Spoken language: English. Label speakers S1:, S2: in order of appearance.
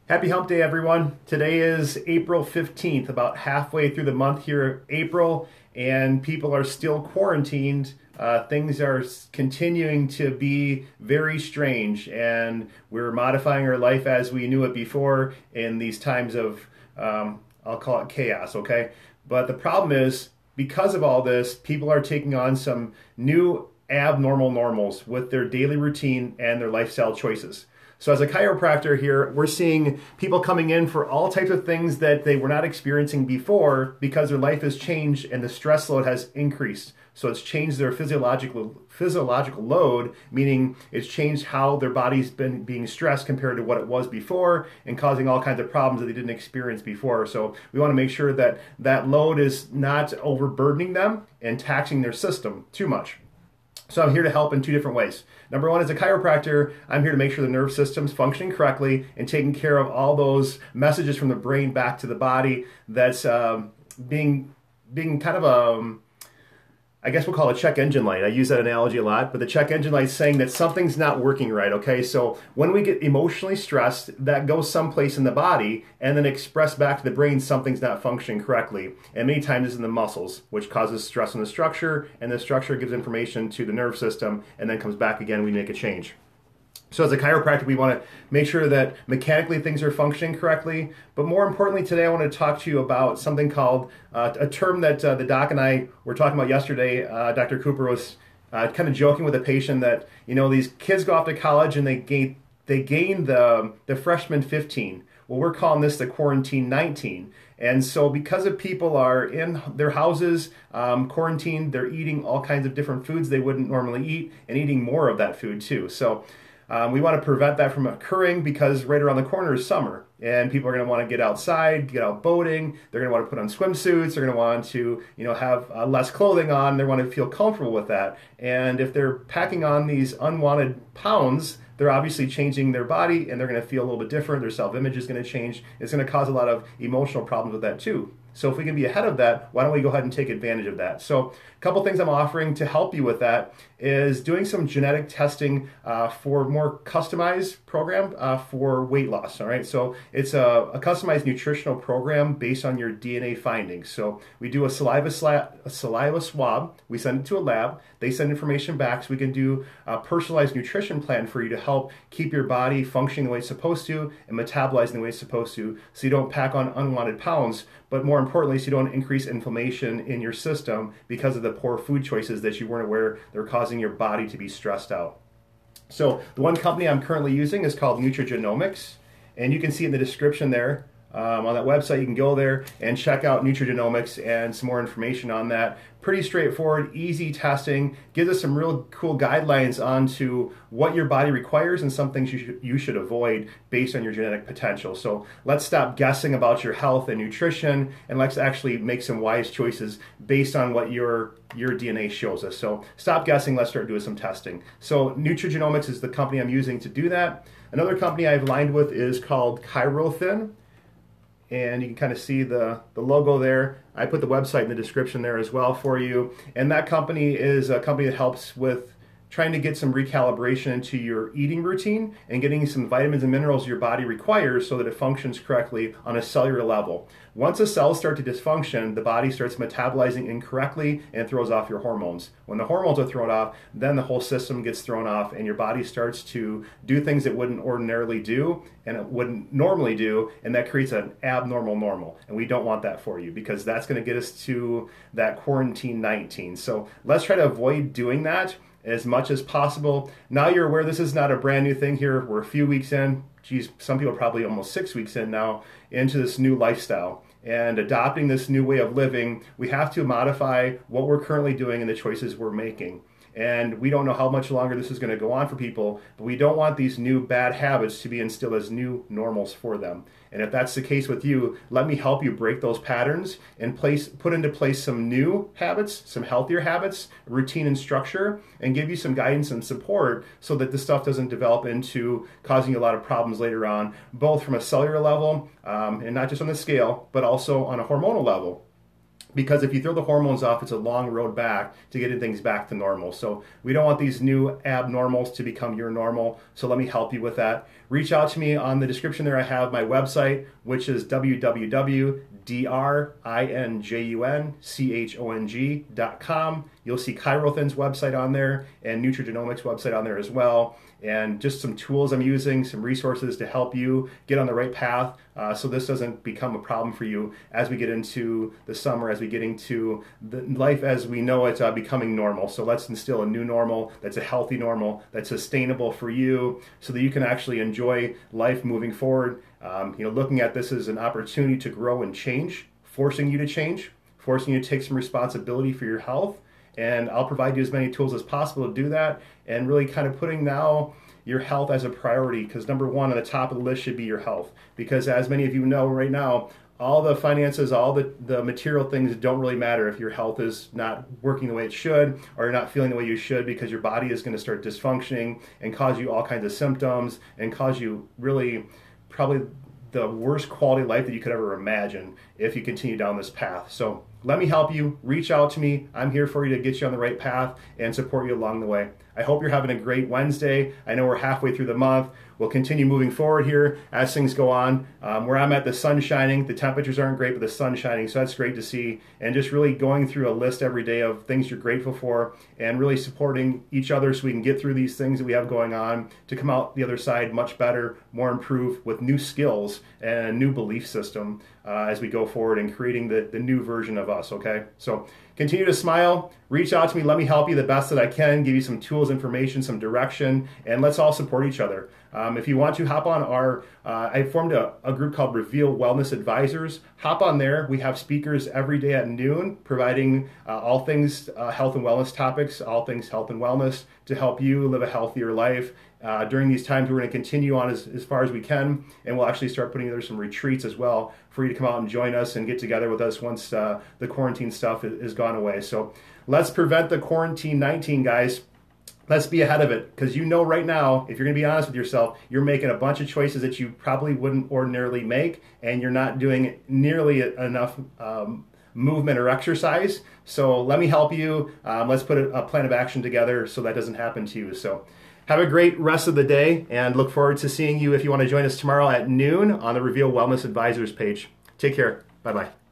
S1: Happy Hump Day, everyone. Today is April 15th, about halfway through the month here, April, and people are still quarantined. Things are continuing to be very strange, and we're modifying our life as we knew it before in these times of, I'll call it chaos, okay? But the problem is, because of all this, people are taking on some new abnormal normals with their daily routine and their lifestyle choices. So as a chiropractor here, we're seeing people coming in for all types of things that they were not experiencing before because their life has changed and the stress load has increased. So it's changed their physiological load, meaning it's changed how their body's been being stressed compared to what it was before and causing all kinds of problems that they didn't experience before. So we want to make sure that that load is not overburdening them and taxing their system too much. So I'm here to help in two different ways. Number one, as a chiropractor, I'm here to make sure the nerve system's functioning correctly and taking care of all those messages from the brain back to the body that's being kind of a, I guess we'll call it a check engine light. I use that analogy a lot, but the check engine light is saying that something's not working right, okay? So when we get emotionally stressed, that goes someplace in the body and then express back to the brain something's not functioning correctly. And many times it's in the muscles, which causes stress in the structure, and the structure gives information to the nerve system and then comes back again, we make a change. So as a chiropractor, we want to make sure that mechanically things are functioning correctly. But more importantly, today I want to talk to you about something called a term that the doc and I were talking about yesterday. Dr. Cooper was kind of joking with a patient that, you know, these kids go off to college and they gain the freshman 15. Well, we're calling this the quarantine 19. And so because of people are in their houses, quarantined, they're eating all kinds of different foods they wouldn't normally eat and eating more of that food too. So we want to prevent that from occurring because right around the corner is summer and people are going to want to get outside, get out boating. They're going to want to put on swimsuits. They're going to want to, have less clothing on. They want to feel comfortable with that. And if they're packing on these unwanted pounds, they're obviously changing their body and they're going to feel a little bit different. Their self-image is going to change. It's going to cause a lot of emotional problems with that too. So if we can be ahead of that, why don't we go ahead and take advantage of that? So a couple things I'm offering to help you with that is doing some genetic testing for a more customized program for weight loss, all right? So it's a customized nutritional program based on your DNA findings. So we do a saliva swab, we send it to a lab, they send information back so we can do a personalized nutrition plan for you to help keep your body functioning the way it's supposed to and metabolizing the way it's supposed to so you don't pack on unwanted pounds, but more importantly, so you don't increase inflammation in your system because of the poor food choices that you weren't aware that are causing your body to be stressed out. So the one company I'm currently using is called Nutrigenomics, and you can see in the description there on that website, you can go there and check out Nutrigenomics and some more information on that. Pretty straightforward, easy testing, gives us some real cool guidelines onto what your body requires and some things you should avoid based on your genetic potential. So let's stop guessing about your health and nutrition and let's actually make some wise choices based on what your DNA shows us. So stop guessing, let's start doing some testing. So Nutrigenomics is the company I'm using to do that. Another company I've aligned with is called Chiropractic. And you can kind of see the logo there. I put the website in the description there as well for you. And that company is a company that helps with trying to get some recalibration into your eating routine and getting some vitamins and minerals your body requires so that it functions correctly on a cellular level. Once the cells start to dysfunction, the body starts metabolizing incorrectly and it throws off your hormones. When the hormones are thrown off, then the whole system gets thrown off and your body starts to do things it wouldn't ordinarily do and it wouldn't normally do, and that creates an abnormal normal. And we don't want that for you because that's going to get us to that quarantine 19. So let's try to avoid doing that as much as possible. Now you're aware this is not a brand new thing here. We're a few weeks in, geez, some people are probably almost 6 weeks in now into this new lifestyle. And adopting this new way of living, we have to modify what we're currently doing and the choices we're making. And we don't know how much longer this is going to go on for people, but we don't want these new bad habits to be instilled as new normals for them. And if that's the case with you, let me help you break those patterns and put into place some new habits, some healthier habits, routine and structure, and give you some guidance and support so that this stuff doesn't develop into causing you a lot of problems later on, both from a cellular level and not just on the scale, but also on a hormonal level. Because if you throw the hormones off, it's a long road back to getting things back to normal. So we don't want these new abnormals to become your normal. So let me help you with that. Reach out to me on the description there. I have my website, which is www.drinjunchong.com. You'll see Chirothin's website on there and Nutrigenomics website on there as well. And just some tools I'm using, some resources to help you get on the right path so this doesn't become a problem for you as we get into the summer, as we get into the life as we know it becoming normal. So let's instill a new normal that's a healthy normal, that's sustainable for you so that you can actually enjoy life moving forward. Looking at this as an opportunity to grow and change, forcing you to change, forcing you to take some responsibility for your health. And I'll provide you as many tools as possible to do that, and really kind of putting now your health as a priority, because number one on the top of the list should be your health. Because as many of you know right now, all the finances, all the material things don't really matter if your health is not working the way it should, or you're not feeling the way you should, because your body is going to start dysfunctioning and cause you all kinds of symptoms and cause you really probably the worst quality of life that you could ever imagine if you continue down this path. So let me help you. Reach out to me. I'm here for you to get you on the right path and support you along the way. I hope you're having a great Wednesday. I know we're halfway through the month. We'll continue moving forward here as things go on. Where I'm at, the sun's shining. The temperatures aren't great, but the sun's shining, so that's great to see. And just really going through a list every day of things you're grateful for and really supporting each other so we can get through these things that we have going on to come out the other side much better, more improved, with new skills and a new belief system as we go forward and creating the new version of us, okay? So continue to smile. Reach out to me. Let me help you the best that I can, give you some tools, information, some direction, and let's all support each other. If you want to, hop on our, I formed a group called Reveal Wellness Advisors. Hop on there. We have speakers every day at noon providing all things health and wellness topics, all things health and wellness to help you live a healthier life. During these times, we're going to continue on as far as we can, and we'll actually start putting together some retreats as well for you to come out and join us and get together with us once the quarantine stuff is gone away. So let's prevent the quarantine 19, guys. Let's be ahead of it, because you know right now, if you're going to be honest with yourself, you're making a bunch of choices that you probably wouldn't ordinarily make, and you're not doing nearly enough movement or exercise. So let me help you. Let's put a plan of action together so that doesn't happen to you. So have a great rest of the day, and look forward to seeing you if you want to join us tomorrow at noon on the Reveal Wellness Advisors page. Take care. Bye-bye.